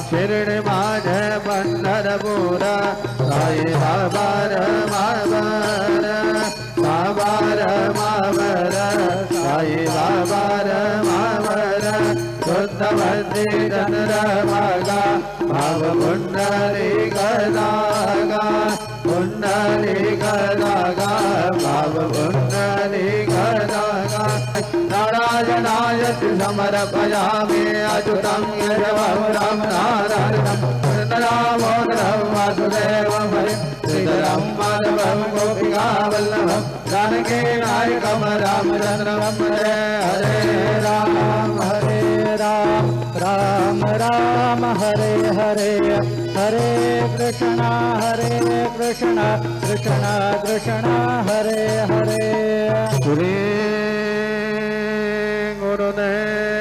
शिरडी माझे पंढरपूर साई बाबार मावर बाबार मावर साई बाबार मावर शुद्धवती चंद्रभागा भाव पुंडली गदागा पुंडली गदागा भाव पुंडली गदागा नारायणाय समर्पयामि अच्युतं केशवं राम नारायणं कृष्णदामोदरं वासुदेवं हरिं श्रीधरं माधवं गोपिकावल्लभं जानकी नायकं रामचन्द्रं भजे हरे राम राम राम हरे हरे हरे कृष्ण कृष्ण कृष्ण हरे हरे श्री गुरुदेव